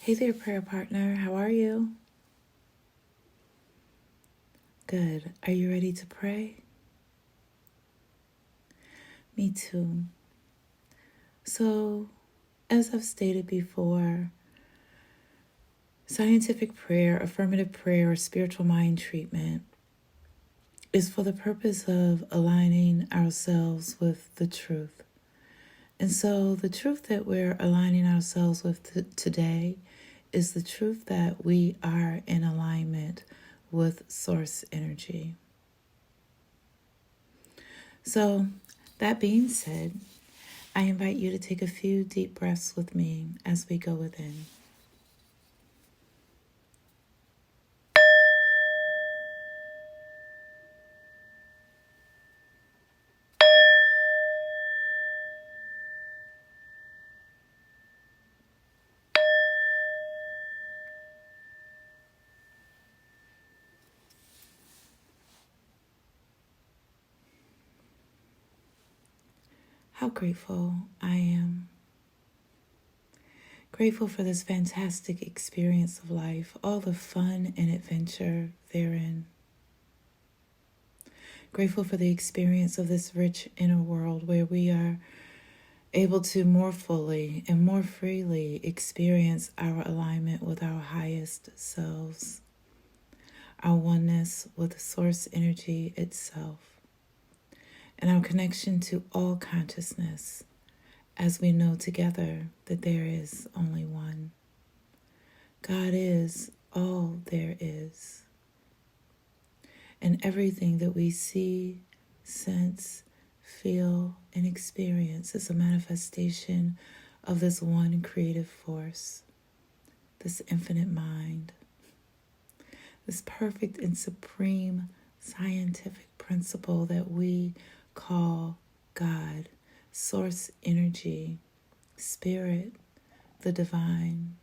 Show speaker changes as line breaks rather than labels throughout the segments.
Hey there, prayer partner. How are you? Good. Are you ready to pray? Me too. So, as I've stated before, scientific prayer, affirmative prayer, or spiritual mind treatment is for the purpose of aligning ourselves with the truth. And so, the truth that we're aligning ourselves with today is the truth that we are in alignment with source energy. So, that being said, I invite you to take a few deep breaths with me as we go within. How grateful I am. Grateful for this fantastic experience of life, all the fun and adventure therein. Grateful for the experience of this rich inner world where we are able to more fully and more freely experience our alignment with our highest selves, our oneness with source energy itself, and our connection to all consciousness, as we know together that there is only one. God is all there is. And everything that we see, sense, feel, and experience is a manifestation of this one creative force, this infinite mind, this perfect and supreme scientific principle that we call God, source energy, spirit, the divine,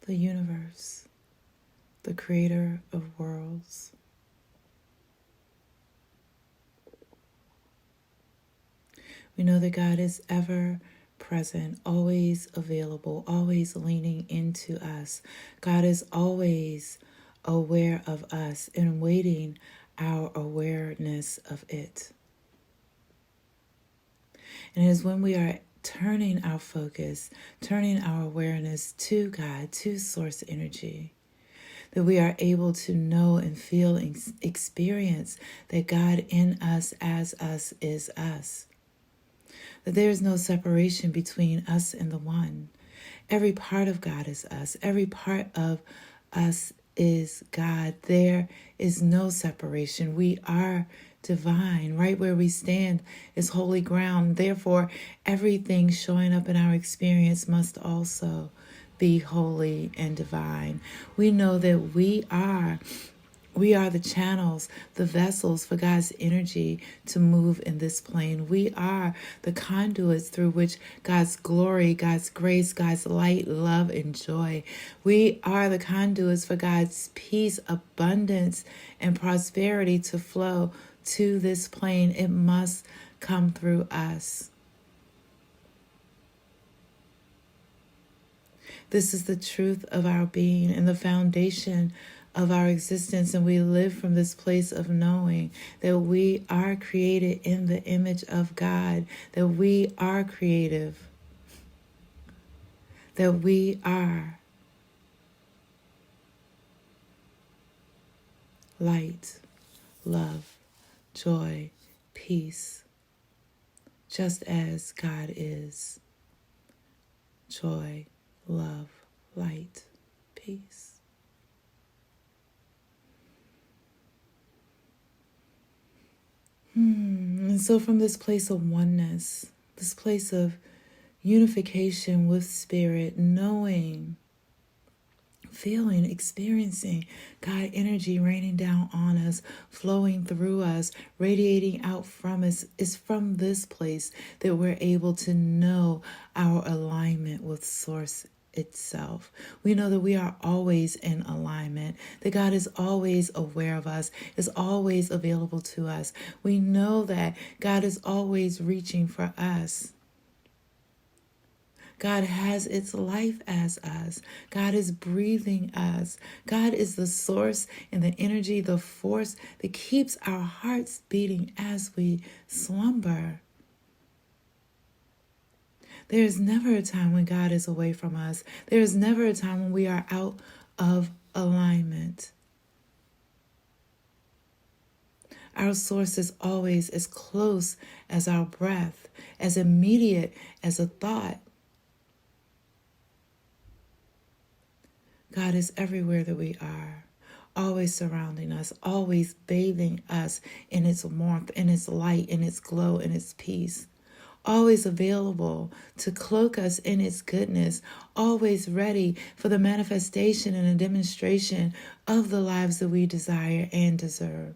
the universe, the creator of worlds. We know that God is ever present, always available, always leaning into us. God is always aware of us and waiting our awareness of it. And it is when we are turning our focus, turning our awareness to God, to source energy, that we are able to know and feel and experience that God in us, as us, is us. That there is no separation between us and the one. Every part of God is us. Every part of us is God. There is no separation. We are divine. Right where we stand is holy ground. Therefore, everything showing up in our experience must also be holy and divine. We know that we are the channels, the vessels for God's energy to move in this plane. We are the conduits through which God's glory, God's grace, God's light, love, and joy. We are the conduits for God's peace, abundance, and prosperity to flow to this plane. It must come through us. This is the truth of our being and the foundation of our existence, and we live from this place of knowing that we are created in the image of God, that we are creative, that we are light, love, joy, peace, just as God is joy, love, light, peace. And so from this place of oneness, this place of unification with spirit, knowing, feeling, experiencing God energy raining down on us, flowing through us, radiating out from us, is from this place that we're able to know our alignment with source itself. We know that we are always in alignment, that God is always aware of us, is always available to us. We know that God is always reaching for us. God has its life as us. God is breathing us. God is the source and the energy, the force that keeps our hearts beating as we slumber. There is never a time when God is away from us. There is never a time when we are out of alignment. Our source is always as close as our breath, as immediate as a thought. God is everywhere that we are, always surrounding us, always bathing us in its warmth, in its light, in its glow, in its peace. Always available to cloak us in its goodness, always ready for the manifestation and a demonstration of the lives that we desire and deserve.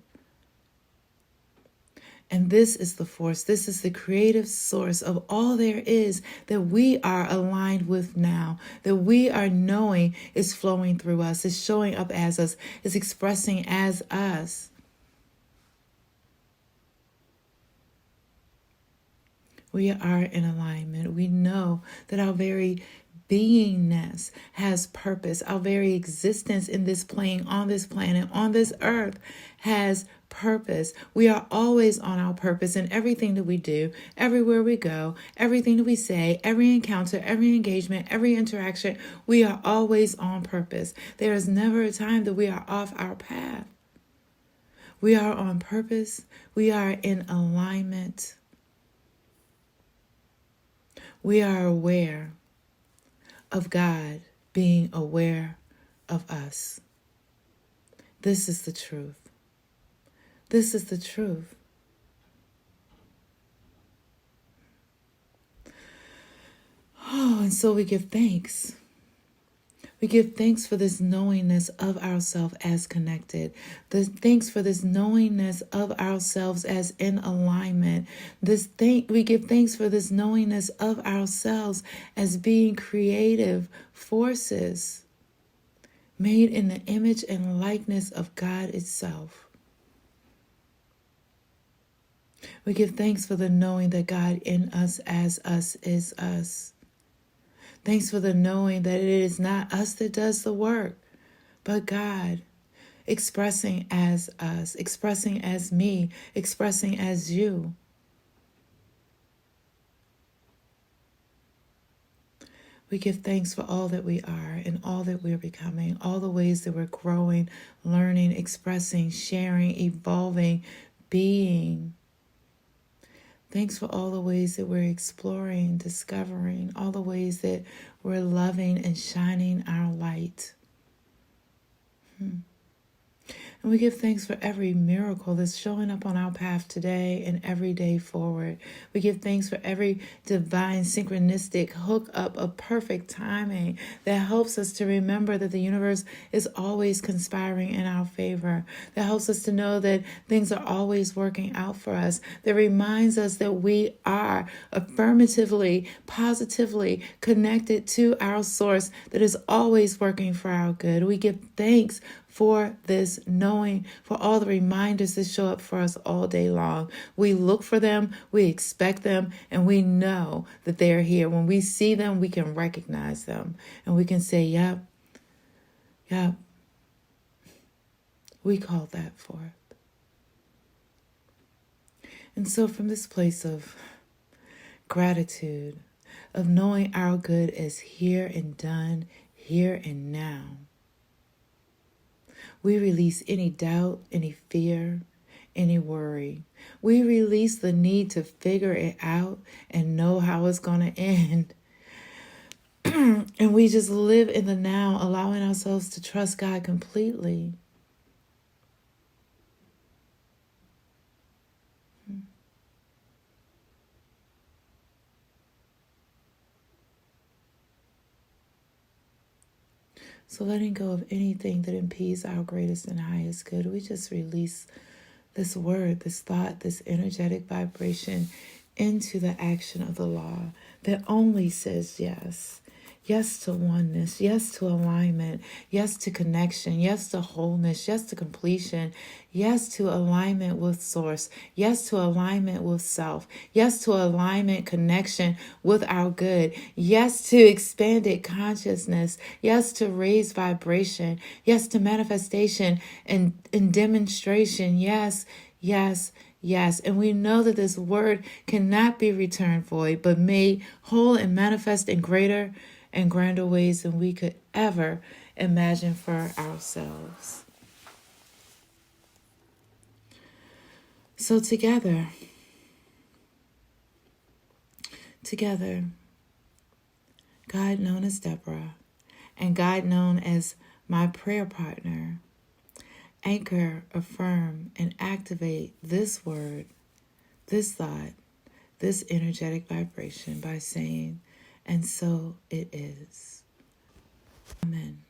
And this is the force, this is the creative source of all there is that we are aligned with now, that we are knowing is flowing through us, is showing up as us, is expressing as us. We are in alignment. We know that our very beingness has purpose. Our very existence in this plane, on this planet, on this earth has purpose. We are always on our purpose in everything that we do, everywhere we go, everything that we say, every encounter, every engagement, every interaction. We are always on purpose. There is never a time that we are off our path. We are on purpose. We are in alignment. We are aware of God being aware of us. This is the truth. This is the truth. Oh, and so we give thanks. We give thanks for this knowingness of ourselves as connected. Thanks for this knowingness of ourselves as in alignment. We give thanks for this knowingness of ourselves as being creative forces made in the image and likeness of God itself. We give thanks for the knowing that God in us as us is us. Thanks for the knowing that it is not us that does the work, but God expressing as us, expressing as me, expressing as you. We give thanks for all that we are and all that we're becoming, all the ways that we're growing, learning, expressing, sharing, evolving, being. Thanks for all the ways that we're exploring, discovering, all the ways that we're loving and shining our light. And we give thanks for every miracle that's showing up on our path today and every day forward. We give thanks for every divine synchronistic hookup of perfect timing that helps us to remember that the universe is always conspiring in our favor. That helps us to know that things are always working out for us. That reminds us that we are affirmatively, positively connected to our source that is always working for our good. We give thanks for this knowing, for all the reminders that show up for us all day long. We look for them, we expect them, and we know that they're here. When we see them, we can recognize them. And we can say, yep, we call that forth. And so from this place of gratitude, of knowing our good is here and done, here and now, we release any doubt, any fear, any worry. We release the need to figure it out and know how it's going to end. And we just live in the now, allowing ourselves to trust God completely. So letting go of anything that impedes our greatest and highest good, we just release this word, this thought, this energetic vibration into the action of the law that only says yes. Yes to oneness. Yes to alignment. Yes to connection. Yes to wholeness. Yes to completion. Yes to alignment with source. Yes to alignment with self. Yes to alignment, connection with our good. Yes to expanded consciousness. Yes to raised vibration. Yes to manifestation and demonstration. Yes, yes, yes. And we know that this word cannot be returned void, but made whole and manifest in greater and grander ways than we could ever imagine for ourselves. So together, God known as Deborah and God known as my prayer partner, anchor, affirm, and activate this word, this thought, this energetic vibration by saying, and so it is. Amen.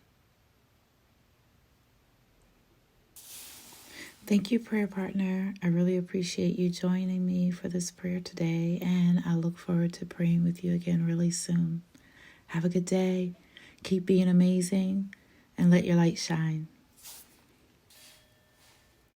Thank you, prayer partner. I really appreciate you joining me for this prayer today, and I look forward to praying with you again really soon. Have a good day. Keep being amazing, and let your light shine.